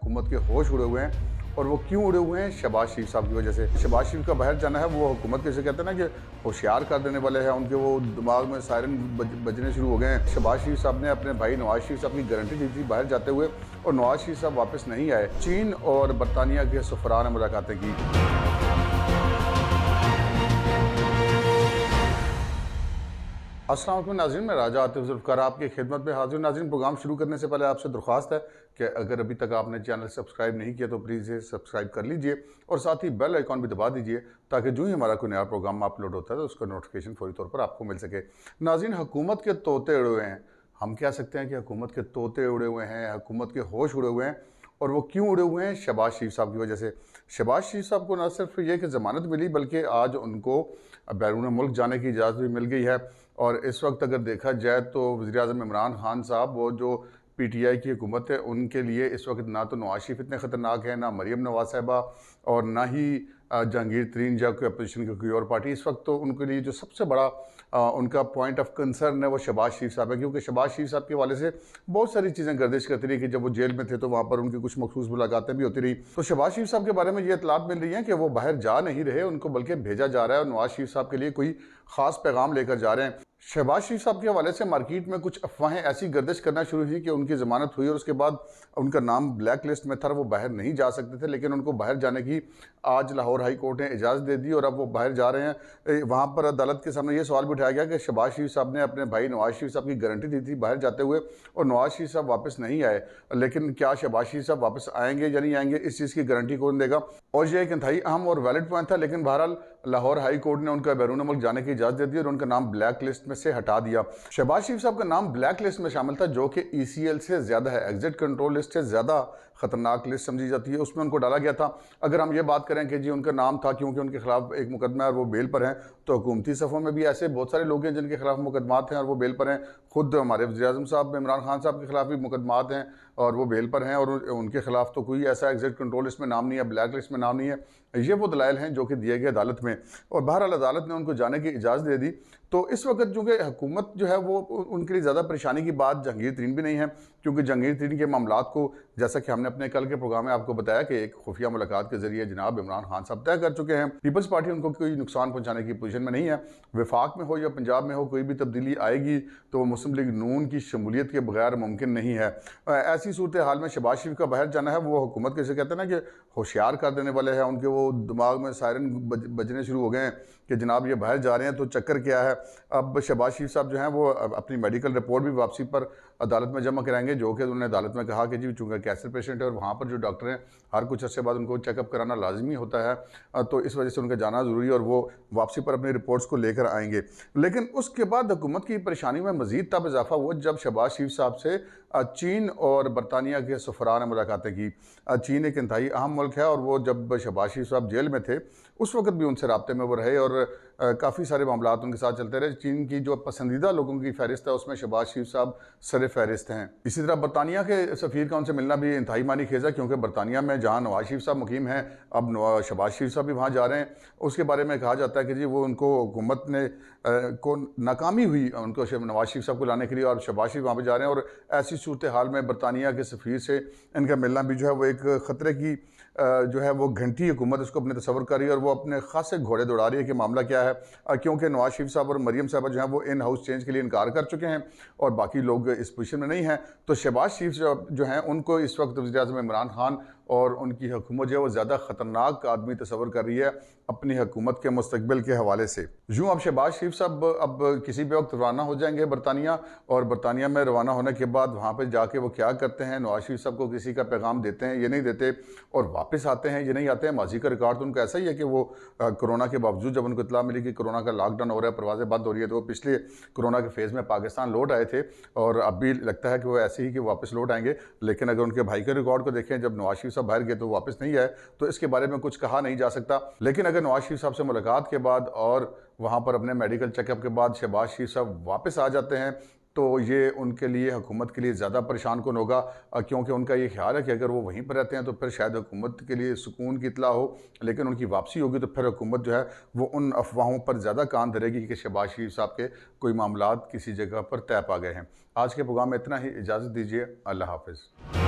हुकूमत के होश उड़े हुए हैं। और वो क्यों उड़े हुए हैं? शहबाज शरीफ साहब की वजह से। शहबाज शरीफ का बाहर जाना है, वो हुकूमत कैसे कहते हैं ना कि होशियार कर देने वाले हैं, उनके वो दिमाग में सायरन बजने शुरू हो गए हैं। शहबाज शरीफ साहब ने अपने भाई नवाज शरीफ साहब की गारंटी दी थी बाहर जाते हुए, और नवाज शरीफ साहब वापस नहीं आए। चीन और बरतानिया के सफरान ने मुलाकातें की। अस्सलाम वालेकुम नाज़रीन, मैं राजा आतिफ ज़ुल्फ़िकार आपकी खिदमत में हाजिर। नाज़रीन, प्रोग्राम शुरू करने से पहले आपसे दरख्वास्त है कि अगर अभी तक आपने चैनल सब्सक्राइब नहीं किया तो प्लीज़ सब्सक्राइब कर लीजिए और साथ ही बेल आइकॉन भी दबा दीजिए ताकि जो ही हमारा कोई नया प्रोग्राम अपलोड होता है तो उसका नोटिफिकेशन फौरी तौर पर आपको मिल सके। नाज़रीन, हुकूमत के तोते उड़े हुए हैं। हम कह सकते हैं कि हुकूमत के तोते उड़े हुए हैं, हुकूमत के होश उड़े हुए हैं। और वो क्यों उड़े हुए हैं? शहबाज शरीफ साहब की वजह से। शहबाज शरीफ साहब को न सिर्फ ये कि ज़मानत मिली, बल्कि आज उनको बैरून मुल्क जाने की इजाज़त भी मिल गई है। और इस वक्त अगर देखा जाए तो वज़ीर-ए-आज़म इमरान खान साहब, वो जो पीटीआई की हुकूमत है, उनके लिए इस वक्त ना तो नवाज शरीफ इतने ख़तरनाक है, ना मरीम नवाज साहिबा, और ना ही जहांगीर तरीन या कोई अपोजिशन की कोई और पार्टी। इस वक्त तो उनके लिए जो सबसे बड़ा उनका पॉइंट ऑफ कंसर्न है वो शहबाज शरीफ साहब है, क्योंकि शहबाज शरीफ साहब के हवाले से बहुत सारी चीज़ें गर्दिश करती रही कि जब वो जेल में थे तो वहाँ पर उनकी कुछ मखसूस मुलाकातें भी होती रही। तो शहबाज शरीफ साहब के बारे में ये इतलात मिल रही है कि वो बाहर जा नहीं रहे, उनको बल्कि भेजा जा रहा है और नवाज शरीफ साहब के लिए कोई ख़ास पैगाम लेकर जा रहे हैं। शहबाज शरीफ साहब के हवाले से मार्केट में कुछ अफवाहें ऐसी गर्दिश करना शुरू हुई कि उनकी ज़मानत हुई और उसके बाद उनका नाम ब्लैक लिस्ट में था, वो बाहर नहीं जा सकते थे, लेकिन उनको बाहर जाने की आज लाहौर हाई कोर्ट ने इजाज़त दे दी और अब वो बाहर जा रहे हैं। वहाँ पर अदालत के सामने ये सवाल भी उठाया गया कि शहबाज शरीफ साहब ने अपने भाई नवाज शरीफ साहब की गारंटी दी थी बाहर जाते हुए, और नवाज शरीफ साहब वापस नहीं आए, लेकिन क्या शहबाज शरीफ साहब वापस आएंगे या नहीं आएंगे, इस चीज़ की गारंटी कौन देगा? और ये एक इंतहाई अहम और वैलिड पॉइंट था, लेकिन बहरहाल लाहौर हाई कोर्ट ने उनका बैरून मुल्क जाने की इजाज़त दे दी और उनका नाम ब्लैक लिस्ट में से हटा दिया। शहबाज शरीफ साहब का नाम ब्लैक लिस्ट में शामिल था, जो कि ECL से ज़्यादा है, एग्जिट कंट्रोल लिस्ट से ज़्यादा खतरनाक लिस्ट समझी जाती है, उसमें उनको डाला गया था। अगर हम ये बात करें कि जी उनका नाम था क्योंकि उनके खिलाफ एक मुकदमा है और वो बेल पर हैं, तो हुकूमती सफ़ों में भी ऐसे बहुत सारे लोग हैं जिनके खिलाफ मुकदमात हैं और वो बेल पर हैं। खुद हमारे वज़ीर-ए-आज़म साहब इमरान खान साहब के खिलाफ भी मुकदमात हैं और वो बेल पर हैं, और उनके खिलाफ तो कोई ऐसा एग्जिट कंट्रोल लिस्ट में नाम नहीं है, ब्लैक लिस्ट में नाम नहीं है। ये वो दलाइल हैं जो कि दिए गए अदालत में, और बहरहाल अदालत ने उनको जाने की इजाज़त दे दी। तो इस वक्त जो कि हुकूमत जो है वो उनके लिए ज़्यादा परेशानी की बात जहांगीर तरीन भी नहीं है, क्योंकि जहांगीर तरीन के मामलात को, जैसा कि हमने अपने कल के प्रोग्राम में आपको बताया कि एक खुफिया मुलाकात के जरिए जनाब इमरान खान साहब तय कर चुके हैं। पीपल्स पार्टी उनको कोई नुकसान पहुंचाने की पोजीशन में नहीं है। वफाक में हो या पंजाब में हो, कोई भी तब्दीली आएगी तो वो मुस्लिम लीग नून की शमूलियत के बगैर मुमकिन नहीं है। ऐसी सूरत हाल में शहबाज शरीफ का बाहर जाना है, वो हुकूमत कैसे कहते हैं ना कि होशियार कर देने वाले हैं, उनके वो दिमाग में सायरन बजने शुरू हो गए हैं कि जनाब ये बाहर जा रहे हैं तो चक्कर क्या है। अब शहबाज शरीफ साहब जो हैं वो अपनी मेडिकल रिपोर्ट भी वापसी पर अदालत में जमा कराएंगे, जो कि उन्होंने अदालत में कहा कि जी चूँकि कैंसर पेशेंट है और वहाँ पर जो डॉक्टर हैं हर कुछ अर्से बाद उनको चेकअप कराना लाजमी होता है, तो इस वजह से उनका जाना ज़रूरी है और वो वापसी पर अपनी रिपोर्ट्स को लेकर आएंगे। लेकिन उसके बाद हुकूमत की परेशानी में मज़ीद तब इजाफा हुआ जब शहबाज शरीफ साहब से चीन और बरतानिया के सफरान ने मुलाकातें की। चीन एक इंतहाई अहम मुल्क है और वो जब शहबाज शरीफ साहब जेल में थे उस वक्त भी उनसे राब्ते में वो रहे और काफ़ी सारे मामलात उनके साथ चलते रहे। चीन की जो पसंदीदा लोगों की फहरिस्त है उसमें शहबाज शरीफ साहब सर फहरिस्त हैं। इसी तरह बरतानिया के सफ़ीर का उनसे मिलना भी इंतहाई मानी खेज़ है, क्योंकि बरतानिया में जहाँ नवाज शरीफ साहब मुकीम हैं, अब शहबाज शरीफ साहब भी वहाँ जा रहे हैं। उसके बारे में कहा जाता है कि जी वो उनको हुकूमत ने को नाकामी हुई उनको नवाज शरीफ साहब को लाने के लिए, और शहबाज शरीफ वहाँ पर जा रहे हैं। और ऐसी सूरत हाल में बरतानिया के सफ़ीर से इनका मिलना भी जो है वो एक ख़तरे की जो है वो घंटी हुकूमत उसको अपने तस्वर कर रही है और वो अपने खासे घोड़े दौड़ा रही है कि मामला क्या है, क्योंकि नवाज शरीफ साहब और मरीम साहबा जो है वो इन हाउस चेंज के लिए इनकार कर चुके हैं और बाकी लोग इस पोजीशन में नहीं हैं। तो शहबाज शरीफ जो हैं उनको इस वक्त वज़ीर-ए-आज़म इमरान खान और उनकी हुकूमत जो है वो ज़्यादा ख़तरनाक आदमी तस्वर कर रही है अपनी हुकूमत के मुस्तकबिल के हवाले से। यूँ अब शहबाज शरीफ साहब अब किसी भी वक्त रवाना हो जाएंगे बरतानिया, और बरतानिया में रवाना होने के बाद वहाँ पर जाके वो क्या करते हैं, नवाज शरीफ साहब को किसी का पैगाम देते हैं ये नहीं देते, और वापस आते हैं ये नहीं आते हैं। माजी का रिकॉर्ड तो उनका ऐसा ही है कि वो कोरोना के बावजूद जब उनको इत्तला मिली कि कोरोना का लॉकडाउन हो रहा है, परवाज़ें बंद हो रही है, तो वो पिछले कोरोना के फेज़ में पाकिस्तान लौट आए थे और अब भी लगता है कि वो ऐसे ही कि वापस लौट आएंगे। लेकिन अगर उनके भाई के रिकॉर्ड को देखें, जब नवाज शरीफ साहब बाहर गए तो वापस नहीं आए, तो इसके बारे में कुछ कहा नहीं जा सकता। लेकिन अगर नवाज शरीफ साहब से मुलाकात के बाद और वहाँ पर अपने मेडिकल चेकअप के बाद शहबाज शरीफ साहब वापस आ जाते हैं तो ये उनके लिए, हुकूमत के लिए ज़्यादा परेशान कौन होगा, क्योंकि उनका ये ख्याल है कि अगर वो वहीं पर रहते हैं तो फिर शायद हुकूमत के लिए सुकून की इतला हो, लेकिन उनकी वापसी होगी तो फिर हुकूमत जो है वो उन अफवाहों पर ज़्यादा कान धरेगी कि शहबाज शरीफ साहब के कोई मामलात किसी जगह पर तय पा गए हैं। आज के प्रोग्राम में इतना ही, इजाज़त दीजिए, अल्लाह हाफ़िज़।